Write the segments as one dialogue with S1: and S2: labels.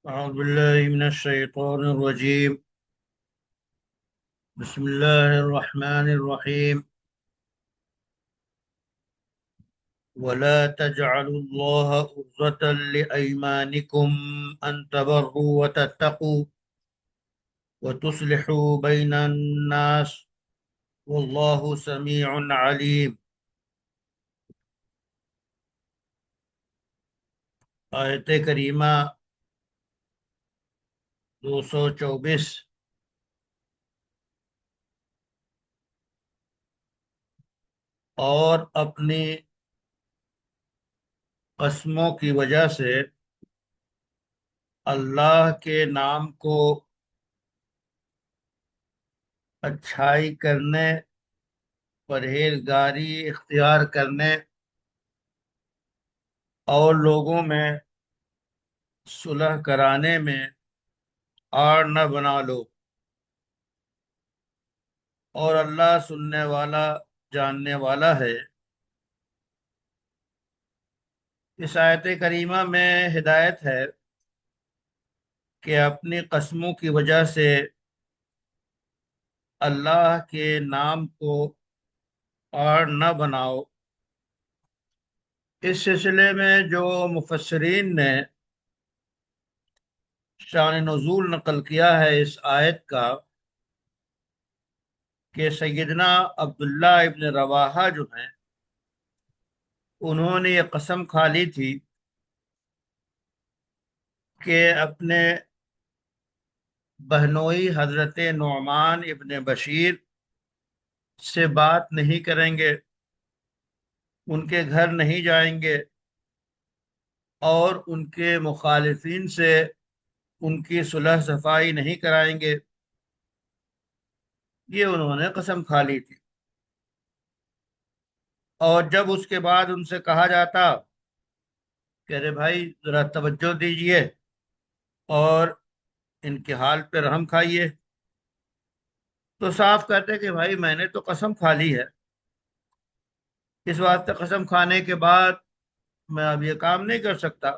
S1: أعوذ بالله من الشيطان الرجيم. بسم الله الرحمن الرحيم. ولا تجعلوا الله عرضة لأيمانكم أن تبروا وتتقوا وتصلحوا بين الناس والله سميع عليم. آیت کریمہ 224. اور اپنی قسموں کی وجہ سے اللہ کے نام کو اچھائی کرنے، پرہیزگاری اختیار کرنے اور لوگوں میں صلح کرانے میں آڑ نہ بنا لو، اور اللہ سننے والا جاننے والا ہے۔ اس آیت کریمہ میں ہدایت ہے کہ اپنی قسموں کی وجہ سے اللہ کے نام کو آڑ نہ بناؤ۔ اس سلسلے میں جو مفسرین نے شان نزول نقل کیا ہے اس آیت کا، کہ سیدنا عبداللہ ابن رواحہ جو ہیں، انہوں نے یہ قسم کھا لی تھی کہ اپنے بہنوئی حضرت نعمان ابن بشیر سے بات نہیں کریں گے، ان کے گھر نہیں جائیں گے، اور ان کے مخالفین سے ان کی صلح صفائی نہیں کرائیں گے۔ یہ انہوں نے قسم کھا لی تھی، اور جب اس کے بعد ان سے کہا جاتا کہ ارے بھائی ذرا توجہ دیجئے اور ان کے حال پہ رحم کھائیے، تو صاف کہتے کہ بھائی میں نے تو قسم کھا لی ہے، اس واسطے قسم کھانے کے بعد میں اب یہ کام نہیں کر سکتا۔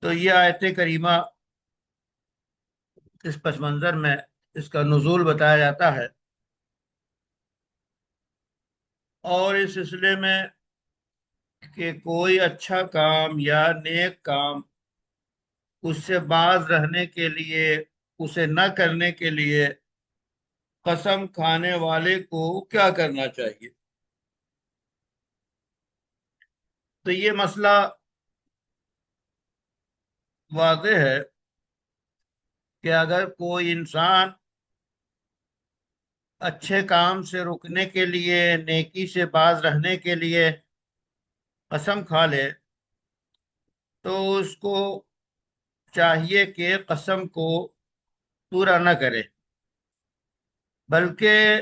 S1: تو یہ آیت کریمہ اس پس منظر میں اس کا نزول بتایا جاتا ہے، اور اس سلسلے میں کہ کوئی اچھا کام یا نیک کام اس سے باز رہنے کے لیے، اسے نہ کرنے کے لیے قسم کھانے والے کو کیا کرنا چاہیے۔ تو یہ مسئلہ واضح ہے کہ اگر کوئی انسان اچھے کام سے رکنے کے لیے، نیکی سے باز رہنے کے لیے قسم کھا لے، تو اس کو چاہیے کہ قسم کو پورا نہ کرے، بلکہ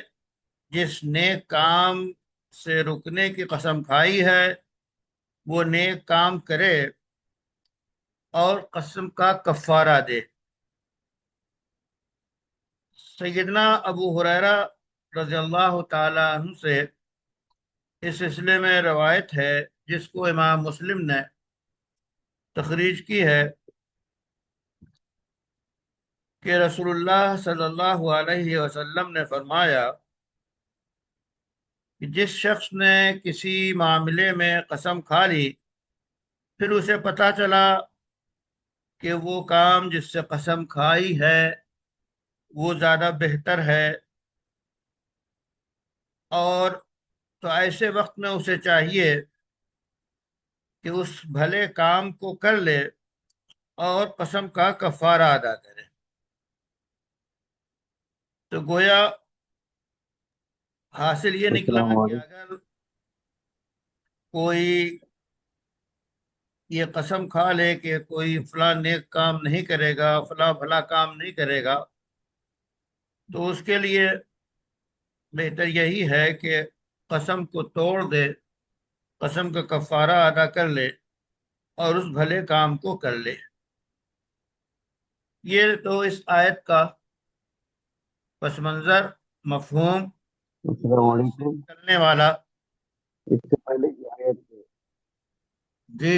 S1: جس نیک کام سے رکنے کی قسم کھائی ہے وہ نیک کام کرے اور قسم کا کفارہ دے۔ سیدنا ابو ہریرہ رضی اللہ تعالی عنہ سے اس سلسلے میں روایت ہے، جس کو امام مسلم نے تخریج کی ہے، کہ رسول اللہ صلی اللہ علیہ وسلم نے فرمایا کہ جس شخص نے کسی معاملے میں قسم کھا لی، پھر اسے پتہ چلا کہ وہ کام جس سے قسم کھائی ہے وہ زیادہ بہتر ہے، اور تو ایسے وقت میں اسے چاہیے کہ اس بھلے کام کو کر لے اور قسم کا کفارہ ادا کرے۔ تو گویا حاصل یہ نکلا
S2: السلام
S1: کہ
S2: علیکم۔
S1: اگر کوئی یہ قسم کھا لے کہ کوئی فلاں نیک کام نہیں کرے گا، فلاں بھلا کام نہیں کرے گا، تو اس کے لیے بہتر یہی ہے کہ قسم کو توڑ دے، قسم کا کفارہ ادا کر لے اور اس بھلے کام کو کر لے۔ یہ تو اس آیت کا پس منظر، مفہوم
S2: السلام
S1: اور اس سے
S2: علیکم۔
S1: نکلنے والا۔
S2: اس سے پہلے کی آیت
S1: جی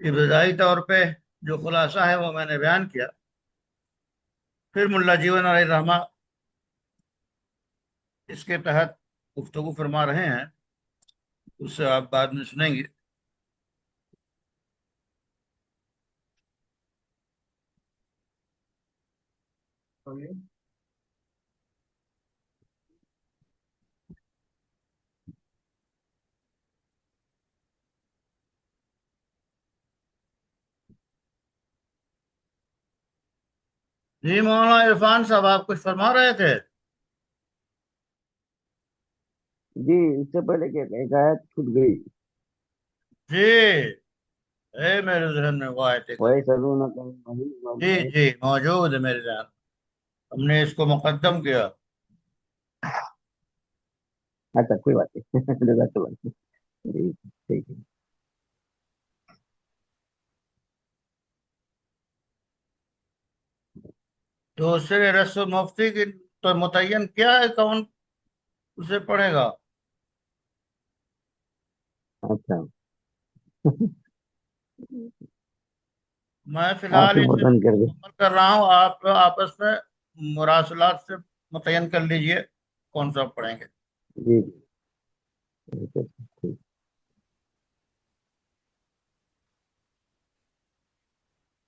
S1: ابتدائی طور پہ جو خلاصہ ہے وہ میں نے بیان کیا، پھر ملا جیون علیہ الرحمہ اس کے تحت گفتگو فرما رہے ہیں، اس سے آپ بعد میں سنیں گے۔ جی مولانا عرفان صاحب، آپ کچھ فرما رہے تھے؟
S2: جی اس سے پہلے کہ ایک آیت چھوٹ گئی.
S1: جی، میرے ذہن میں وہ آئے تھے
S2: وہی سرون کا.
S1: جی جی، موجود ہے میرے ذہن، ہم نے اس کو مقدم کیا۔
S2: اچھا کوئی بات نہیں. جزاک اللہ. جی ٹھیک ہے.
S1: تو اس سے رسم مفتی کی تو متعین کیا ہے، کون اسے پڑھے گا؟
S2: اچھا.
S1: میں فی
S2: آپ
S1: الحال
S2: ہی
S1: اسے
S2: متن کر دیں.
S1: مکمل کر رہا ہوں، آپ آپس میں مراسلات سے متعین کر لیجئے کون سا پڑھیں گے۔
S2: جی جی ٹھیک ہے. ٹھیک.